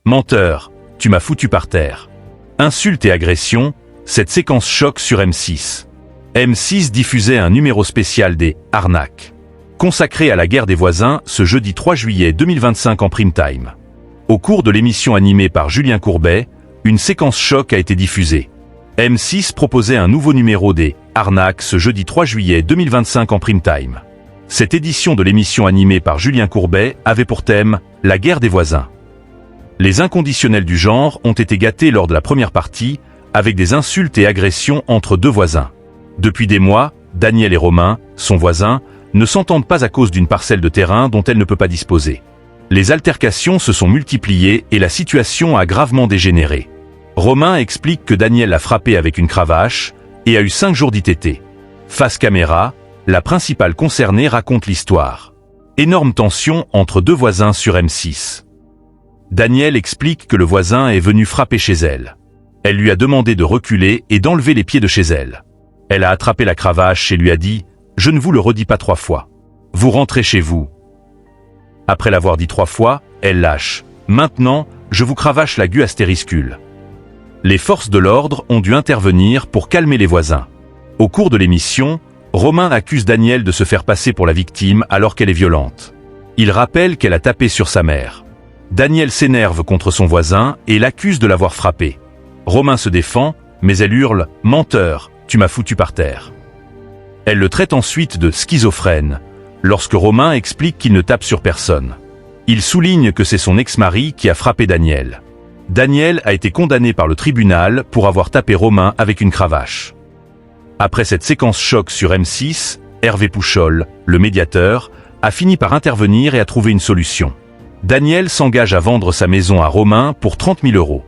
Menteur, tu m'as foutu par terre. Insultes et agressions, cette séquence choc sur M6. M6 diffusait un numéro spécial des « Arnaques », consacré à la guerre des voisins ce jeudi 3 juillet 2025 en prime time. Au cours de l'émission animée par Julien Courbet, une séquence choc a été diffusée. M6 proposait un nouveau numéro des « Arnaques » ce jeudi 3 juillet 2025 en prime time. Cette édition de l'émission animée par Julien Courbet avait pour thème « La guerre des voisins ». Les inconditionnels du genre ont été gâtés lors de la première partie, avec des insultes et agressions entre deux voisins. Depuis des mois, Daniel et Romain, son voisin, ne s'entendent pas à cause d'une parcelle de terrain dont elle ne peut pas disposer. Les altercations se sont multipliées et la situation a gravement dégénéré. Romain explique que Daniel l'a frappé avec une cravache et a eu 5 jours d'ITT. Face caméra, la principale concernée raconte l'histoire. Énorme tension entre deux voisins sur M6. Daniel explique que le voisin est venu frapper chez elle. Elle lui a demandé de reculer et d'enlever les pieds de chez elle. Elle a attrapé la cravache et lui a dit « Je ne vous le redis pas 3 fois. Vous rentrez chez vous. » Après l'avoir dit 3 fois, elle lâche « Maintenant, je vous cravache la gueule astériscule. » Les forces de l'ordre ont dû intervenir pour calmer les voisins. Au cours de l'émission, Romain accuse Daniel de se faire passer pour la victime alors qu'elle est violente. Il rappelle qu'elle a tapé sur sa mère. Daniel s'énerve contre son voisin et l'accuse de l'avoir frappé. Romain se défend, mais elle hurle « Menteur, tu m'as foutu par terre ». Elle le traite ensuite de schizophrène, lorsque Romain explique qu'il ne tape sur personne. Il souligne que c'est son ex-mari qui a frappé Daniel. Daniel a été condamné par le tribunal pour avoir tapé Romain avec une cravache. Après cette séquence choc sur M6, Hervé Pouchol, le médiateur, a fini par intervenir et a trouvé une solution. Daniel s'engage à vendre sa maison à Romain pour 30 000 €.